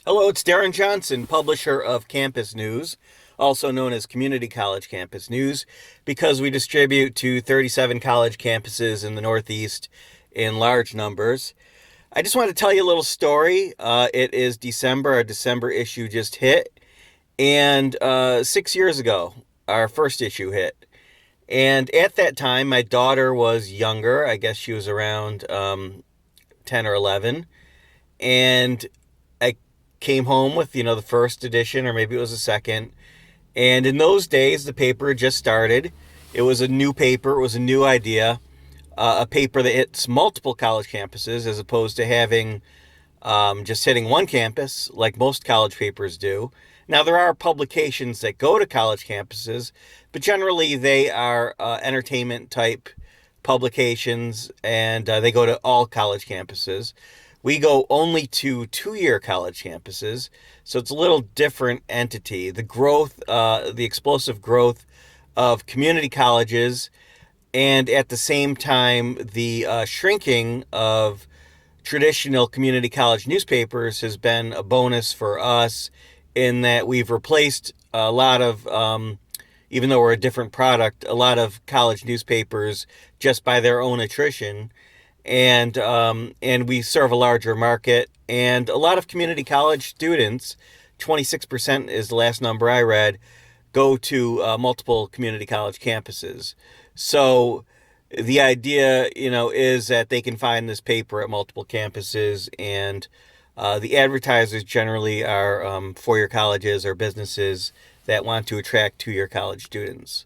Hello, it's Darren Johnson, publisher of Campus News, also known as Community College Campus News, because we distribute to 37 college campuses in the Northeast in large numbers. I just want to tell you a little story. It is December. Our December issue just hit. And 6 years ago, our first issue hit. And at that time, my daughter was younger. I guess she was around 10 or 11. And I came home with, the first edition, or maybe it was the second. And in those days, the paper had just started. It was a new paper. It was a new idea. A paper that hits multiple college campuses as opposed to having just hitting one campus like most college papers do. Now, there are publications that go to college campuses, but generally they are entertainment type publications, and they go to all college campuses. We go only to two-year college campuses, so it's a little different entity. The growth, the explosive growth of community colleges, and at the same time, the shrinking of traditional community college newspapers has been a bonus for us in that we've replaced a lot of, even though we're a different product, a lot of college newspapers just by their own attrition. And we serve a larger market. And a lot of community college students, 26% is the last number I read, go to multiple community college campuses. So the idea, is that they can find this paper at multiple campuses, and the advertisers generally are four-year colleges or businesses that want to attract two-year college students.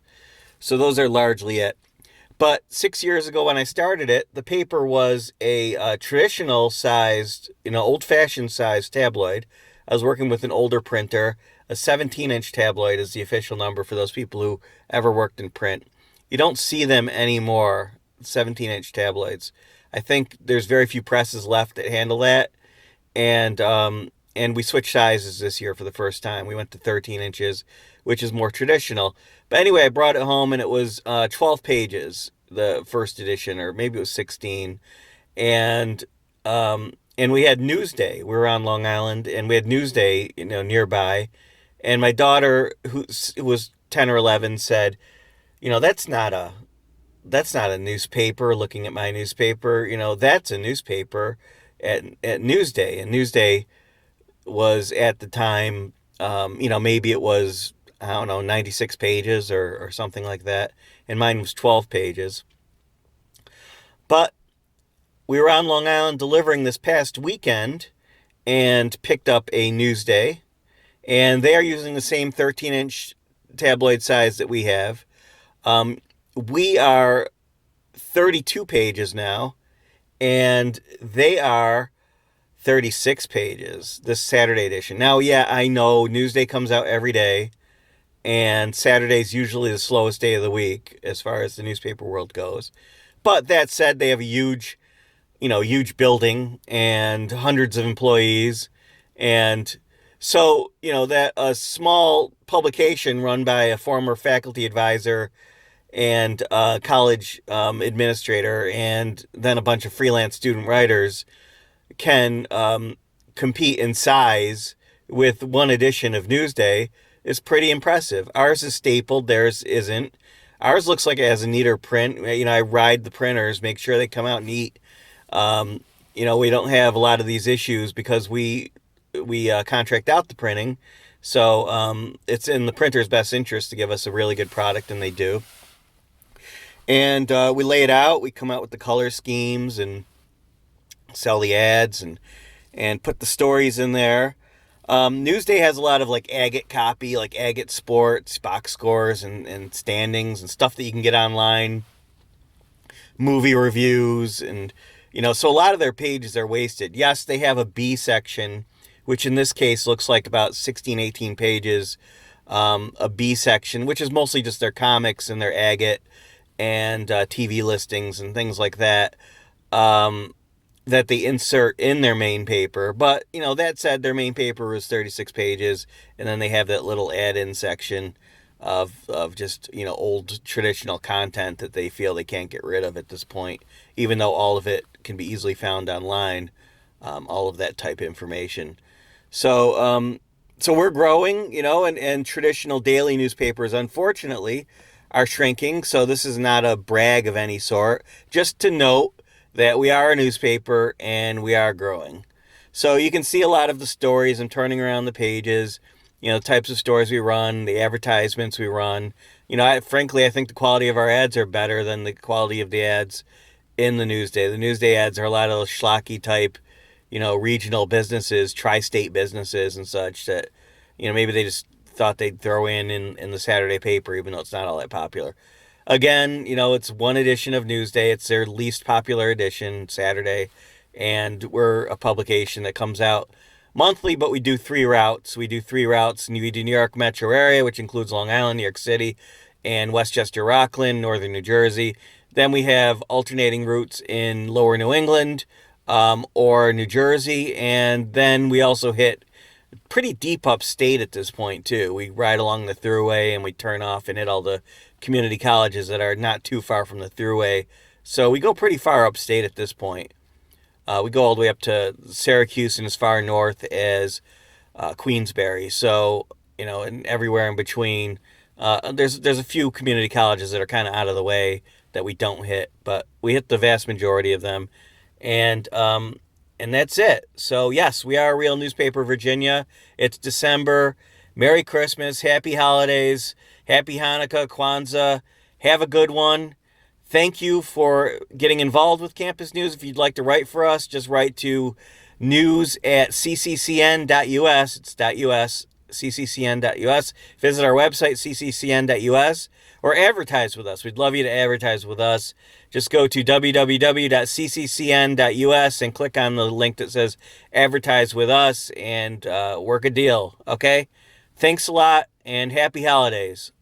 So those are largely it. But 6 years ago when I started it, the paper was a traditional sized, old-fashioned sized tabloid. I was working with an older printer. A 17-inch tabloid is the official number for those people who ever worked in print. You don't see them anymore, 17-inch tabloids. I think there's very few presses left that handle that. And we switched sizes this year for the first time. We went to 13 inches, which is more traditional. But anyway, I brought it home, and it was 12 pages, the first edition, or maybe it was 16. And we had Newsday. We were on Long Island, and we had Newsday, nearby. And my daughter, who was 10 or 11, said, that's not a newspaper. Looking at my newspaper, that's a newspaper at Newsday. And Newsday was at the time, maybe it was, 96 pages or something like that. And mine was 12 pages. But we were on Long Island delivering this past weekend and picked up a Newsday. And they are using the same 13-inch tabloid size that we have. We are 32 pages now, and they are 36 pages, this Saturday edition. Now, yeah, I know Newsday comes out every day, and Saturday's usually the slowest day of the week as far as the newspaper world goes. But that said, they have a huge building and hundreds of employees. And so, that a small publication run by a former faculty advisor and a college administrator and then a bunch of freelance student writers can compete in size with one edition of Newsday is pretty impressive. Ours is stapled, theirs isn't. Ours looks like it has a neater print. I ride the printers, make sure they come out neat. We don't have a lot of these issues because we contract out the printing. So it's in the printer's best interest to give us a really good product, and they do. And we lay it out. We come out with the color schemes and sell the ads and put the stories in there. Newsday has a lot of agate copy, like agate sports, box scores, and standings and stuff that you can get online, movie reviews, and so a lot of their pages are wasted. Yes, they have a B section, which in this case looks like about 16, 18 pages, a B section, which is mostly just their comics and their agate and TV listings and things like that. That they insert in their main paper. But, that said, their main paper is 36 pages, and then they have that little add-in section of just, old traditional content that they feel they can't get rid of at this point, even though all of it can be easily found online, all of that type of information. So we're growing, and traditional daily newspapers, unfortunately, are shrinking. So this is not a brag of any sort. Just to note that we are a newspaper and we are growing. So you can see a lot of the stories. I'm turning around the pages, the types of stories we run, the advertisements we run. Frankly, I think the quality of our ads are better than the quality of the ads in the Newsday. The Newsday ads are a lot of those schlocky type, regional businesses, tri-state businesses and such that, maybe they just thought they'd throw in the Saturday paper, even though it's not all that popular. Again, it's one edition of Newsday. It's their least popular edition, Saturday. And we're a publication that comes out monthly, but we do 3 routes. We do 3 routes. We do New York metro area, which includes Long Island, New York City, and Westchester, Rockland, northern New Jersey. Then we have alternating routes in lower New England, or New Jersey. And then we also hit pretty deep upstate at this point, too. We ride along the thruway and we turn off and hit all the community colleges that are not too far from the thruway. So we go pretty far upstate at this point. We go all the way up to Syracuse and as far north as Queensbury. So, and everywhere in between. There's a few community colleges that are kind of out of the way that we don't hit, but we hit the vast majority of them. And that's it. So, yes, we are a real newspaper, Virginia. It's December. Merry Christmas. Happy holidays. Happy Hanukkah, Kwanzaa. Have a good one. Thank you for getting involved with Campus News. If you'd like to write for us, just write to news@cccn.us. It's .us, cccn.us. Visit our website, cccn.us, or advertise with us. We'd love you to advertise with us. Just go to www.cccn.us and click on the link that says advertise with us and work a deal. Okay? Thanks a lot and happy holidays.